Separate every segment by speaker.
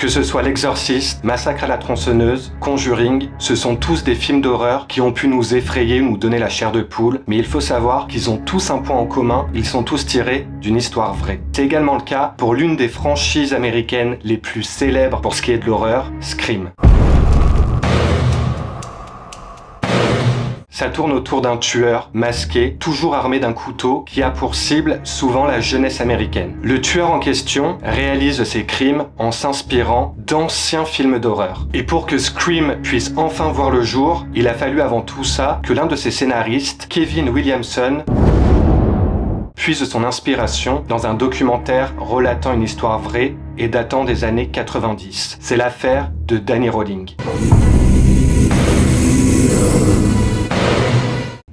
Speaker 1: Que ce soit L'Exorciste, Massacre à la tronçonneuse, Conjuring, ce sont tous des films d'horreur qui ont pu nous effrayer ou nous donner la chair de poule, mais il faut savoir qu'ils ont tous un point en commun, ils sont tous tirés d'une histoire vraie. C'est également le cas pour l'une des franchises américaines les plus célèbres pour ce qui est de l'horreur, Scream. Ça tourne autour d'un tueur masqué, toujours armé d'un couteau, qui a pour cible souvent la jeunesse américaine. Le tueur en question réalise ses crimes en s'inspirant d'anciens films d'horreur. Et pour que Scream puisse enfin voir le jour, il a fallu avant tout ça que l'un de ses scénaristes, Kevin Williamson, puise son inspiration dans un documentaire relatant une histoire vraie et datant des années 90. C'est l'affaire de Danny Rolling.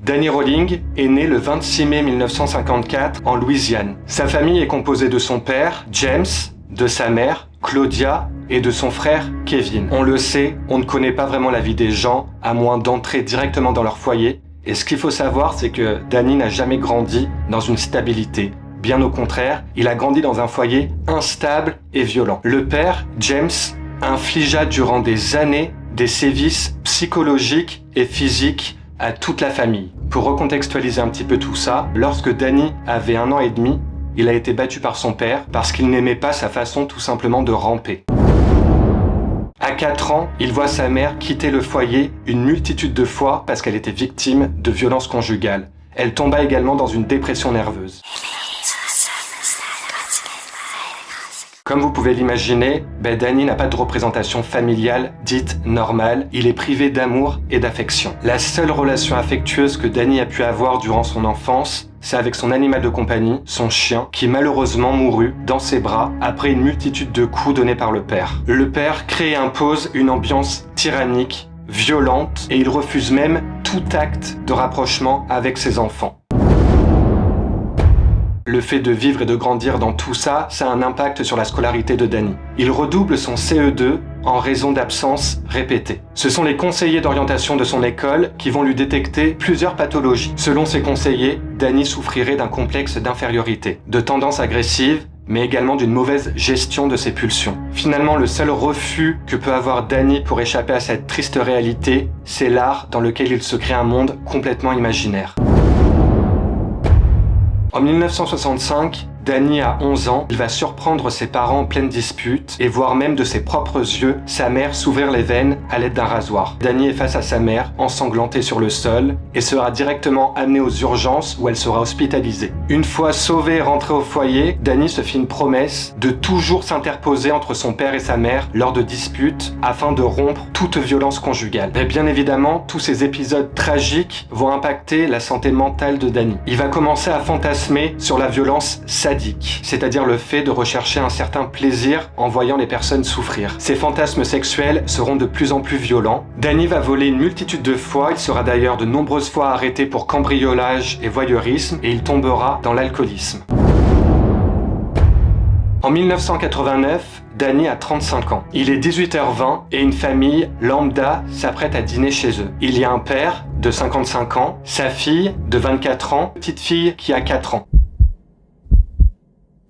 Speaker 1: Danny Rolling est né le 26 mai 1954 en Louisiane. Sa famille est composée de son père, James, de sa mère, Claudia, et de son frère, Kevin. On le sait, on ne connaît pas vraiment la vie des gens, à moins d'entrer directement dans leur foyer. Et ce qu'il faut savoir, c'est que Danny n'a jamais grandi dans une stabilité. Bien au contraire, il a grandi dans un foyer instable et violent. Le père, James, infligea durant des années des sévices psychologiques et physiques à toute la famille. Pour recontextualiser un petit peu tout ça, lorsque Danny avait 1 an et demi, il a été battu par son père parce qu'il n'aimait pas sa façon tout simplement de ramper. À 4 ans, il voit sa mère quitter le foyer une multitude de fois parce qu'elle était victime de violences conjugales. Elle tomba également dans une dépression nerveuse. Comme vous pouvez l'imaginer, Danny n'a pas de représentation familiale dite normale, il est privé d'amour et d'affection. La seule relation affectueuse que Danny a pu avoir durant son enfance, c'est avec son animal de compagnie, son chien, qui malheureusement mourut dans ses bras après une multitude de coups donnés par le père. Le père crée et impose une ambiance tyrannique, violente, et il refuse même tout acte de rapprochement avec ses enfants. Le fait de vivre et de grandir dans tout ça, ça a un impact sur la scolarité de Danny. Il redouble son CE2 en raison d'absences répétées. Ce sont les conseillers d'orientation de son école qui vont lui détecter plusieurs pathologies. Selon ces conseillers, Danny souffrirait d'un complexe d'infériorité, de tendances agressives, mais également d'une mauvaise gestion de ses pulsions. Finalement, le seul refus que peut avoir Danny pour échapper à cette triste réalité, c'est l'art dans lequel il se crée un monde complètement imaginaire. En 1965, Danny a 11 ans, il va surprendre ses parents en pleine dispute et voir même de ses propres yeux sa mère s'ouvrir les veines à l'aide d'un rasoir. Danny est face à sa mère, ensanglantée sur le sol, et sera directement amené aux urgences où elle sera hospitalisée. Une fois sauvé et rentré au foyer, Danny se fit une promesse de toujours s'interposer entre son père et sa mère lors de disputes afin de rompre toute violence conjugale. Mais bien évidemment, tous ces épisodes tragiques vont impacter la santé mentale de Danny. Il va commencer à fantasmer sur la violence sadique, c'est-à-dire le fait de rechercher un certain plaisir en voyant les personnes souffrir. Ces fantasmes sexuels seront de plus en plus violents. Danny va voler une multitude de fois, il sera d'ailleurs de nombreuses fois arrêté pour cambriolage et voyeurisme, et il tombera dans l'alcoolisme. En 1989, Danny a 35 ans. Il est 18h20 et une famille lambda s'apprête à dîner chez eux. Il y a un père de 55 ans, sa fille de 24 ans, petite fille qui a 4 ans.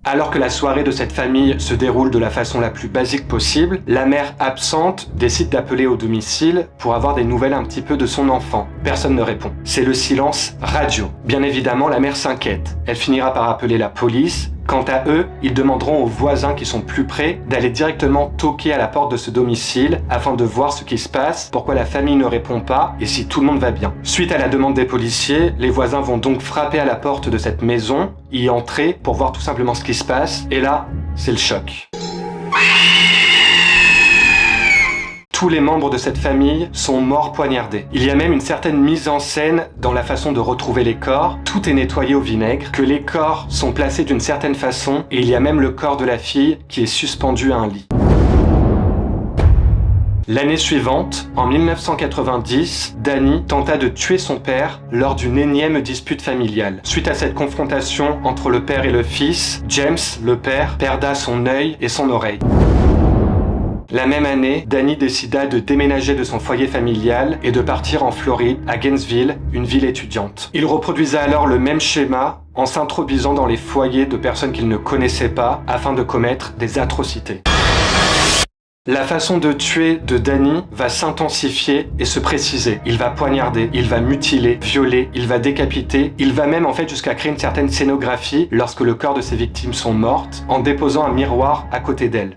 Speaker 1: Alors que la soirée de cette famille se déroule de la façon la plus basique possible, la mère absente décide d'appeler au domicile pour avoir des nouvelles un petit peu de son enfant. Personne ne répond. C'est le silence radio. Bien évidemment, la mère s'inquiète. Elle finira par appeler la police. Quant à eux, ils demanderont aux voisins qui sont plus près d'aller directement toquer à la porte de ce domicile afin de voir ce qui se passe, pourquoi la famille ne répond pas et si tout le monde va bien. Suite à la demande des policiers, les voisins vont donc frapper à la porte de cette maison, y entrer pour voir tout simplement ce qui se passe, et là, c'est le choc. Tous les membres de cette famille sont morts poignardés. Il y a même une certaine mise en scène dans la façon de retrouver les corps. Tout est nettoyé au vinaigre, que les corps sont placés d'une certaine façon, et il y a même le corps de la fille qui est suspendu à un lit. L'année suivante, en 1990, Danny tenta de tuer son père lors d'une énième dispute familiale. Suite à cette confrontation entre le père et le fils, James, le père, perda son œil et son oreille. La même année, Danny décida de déménager de son foyer familial et de partir en Floride, à Gainesville, une ville étudiante. Il reproduisait alors le même schéma en s'introduisant dans les foyers de personnes qu'il ne connaissait pas afin de commettre des atrocités. La façon de tuer de Danny va s'intensifier et se préciser. Il va poignarder, il va mutiler, violer, il va décapiter, il va même en fait jusqu'à créer une certaine scénographie lorsque le corps de ses victimes sont mortes, en déposant un miroir à côté d'elles.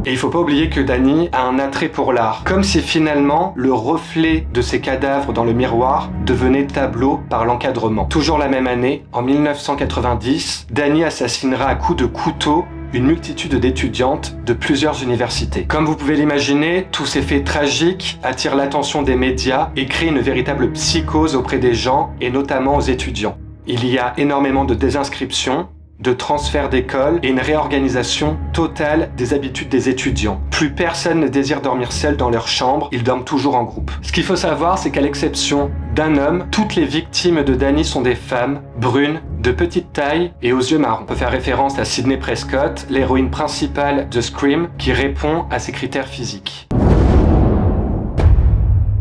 Speaker 1: Et il faut pas oublier que Danny a un attrait pour l'art, comme si finalement le reflet de ses cadavres dans le miroir devenait tableau par l'encadrement. Toujours la même année, en 1990, Danny assassinera à coups de couteau une multitude d'étudiantes de plusieurs universités. Comme vous pouvez l'imaginer, tous ces faits tragiques attirent l'attention des médias et créent une véritable psychose auprès des gens et notamment aux étudiants. Il y a énormément de désinscriptions, de transferts d'école et une réorganisation totale des habitudes des étudiants. Plus personne ne désire dormir seul dans leur chambre, ils dorment toujours en groupe. Ce qu'il faut savoir, c'est qu'à l'exception d'un homme, toutes les victimes de Danny sont des femmes, brunes, de petite taille et aux yeux marrons. On peut faire référence à Sidney Prescott, l'héroïne principale de Scream, qui répond à ces critères physiques.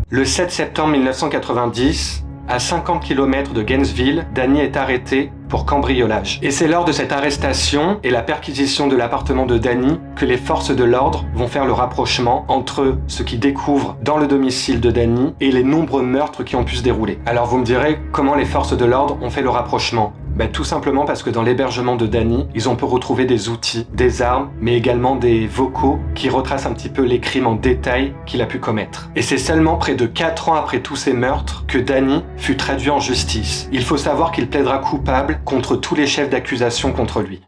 Speaker 1: Le 7 septembre 1990, à 50 km de Gainesville, Danny est arrêté pour cambriolage. Et c'est lors de cette arrestation et la perquisition de l'appartement de Danny que les forces de l'ordre vont faire le rapprochement entre ce qu'ils découvrent dans le domicile de Danny et les nombreux meurtres qui ont pu se dérouler. Alors vous me direz, comment les forces de l'ordre ont fait le rapprochement ? Tout simplement parce que dans l'hébergement de Danny, ils ont pu retrouver des outils, des armes, mais également des vocaux qui retracent un petit peu les crimes en détail qu'il a pu commettre. Et c'est seulement près de 4 ans après tous ces meurtres que Danny fut traduit en justice. Il faut savoir qu'il plaidera coupable contre tous les chefs d'accusation contre lui.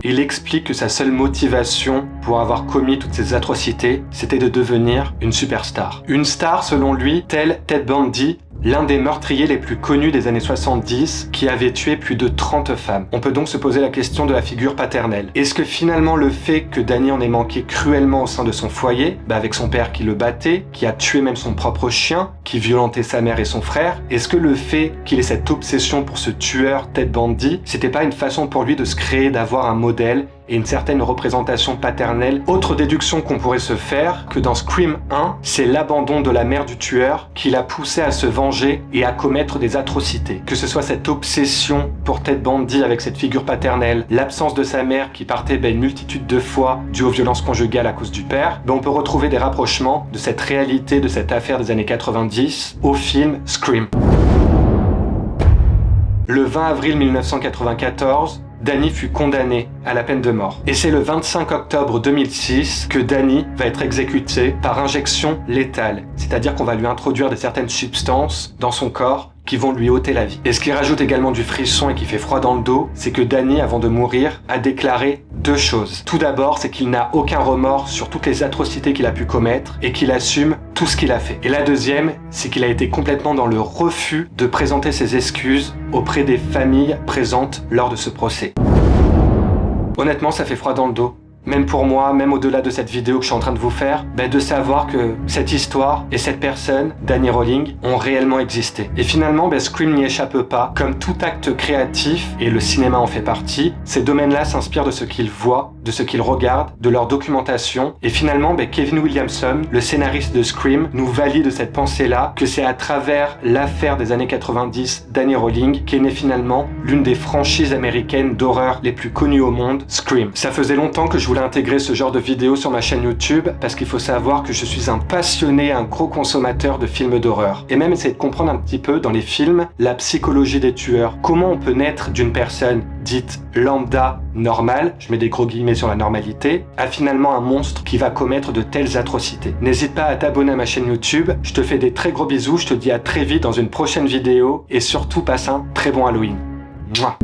Speaker 1: Il explique que sa seule motivation pour avoir commis toutes ces atrocités, c'était de devenir une superstar. Une star selon lui, tel Ted Bundy, l'un des meurtriers les plus connus des années 70, qui avait tué plus de 30 femmes. On peut donc se poser la question de la figure paternelle. Est-ce que finalement le fait que Danny en ait manqué cruellement au sein de son foyer, avec son père qui le battait, qui a tué même son propre chien, qui violentait sa mère et son frère, est-ce que le fait qu'il ait cette obsession pour ce tueur Ted Bundy, c'était pas une façon pour lui de se créer, d'avoir un modèle et une certaine représentation paternelle? Autre déduction qu'on pourrait se faire, que dans Scream 1, c'est l'abandon de la mère du tueur qui l'a poussé à se venger et à commettre des atrocités. Que ce soit cette obsession pour Ted Bundy avec cette figure paternelle, l'absence de sa mère qui partait une multitude de fois due aux violences conjugales à cause du père, on peut retrouver des rapprochements de cette réalité, de cette affaire des années 90 au film Scream. Le 20 avril 1994, Danny fut condamné à la peine de mort. Et c'est le 25 octobre 2006 que Danny va être exécuté par injection létale. C'est-à-dire qu'on va lui introduire certaines substances dans son corps qui vont lui ôter la vie. Et ce qui rajoute également du frisson et qui fait froid dans le dos, c'est que Danny, avant de mourir, a déclaré 2 choses. Tout d'abord, c'est qu'il n'a aucun remords sur toutes les atrocités qu'il a pu commettre et qu'il assume tout ce qu'il a fait. Et la deuxième, c'est qu'il a été complètement dans le refus de présenter ses excuses auprès des familles présentes lors de ce procès. Honnêtement, ça fait froid dans le dos. Même pour moi, même au-delà de cette vidéo que je suis en train de vous faire, de savoir que cette histoire et cette personne, Danny Rolling, ont réellement existé. Et finalement, Scream n'y échappe pas. Comme tout acte créatif, et le cinéma en fait partie, ces domaines-là s'inspirent de ce qu'ils voient, de ce qu'ils regardent, de leur documentation. Et finalement, Kevin Williamson, le scénariste de Scream, nous valide cette pensée-là, que c'est à travers l'affaire des années 90, Danny Rolling, qu'est née finalement l'une des franchises américaines d'horreur les plus connues au monde, Scream. Ça faisait longtemps que je voulais intégrer ce genre de vidéos sur ma chaîne YouTube parce qu'il faut savoir que je suis un passionné, un gros consommateur de films d'horreur. Et même essayer de comprendre un petit peu dans les films la psychologie des tueurs. Comment on peut naître d'une personne dite lambda, normale, je mets des gros guillemets sur la normalité, à finalement un monstre qui va commettre de telles atrocités. N'hésite pas à t'abonner à ma chaîne YouTube, je te fais des très gros bisous, je te dis à très vite dans une prochaine vidéo et surtout passe un très bon Halloween. Mouah.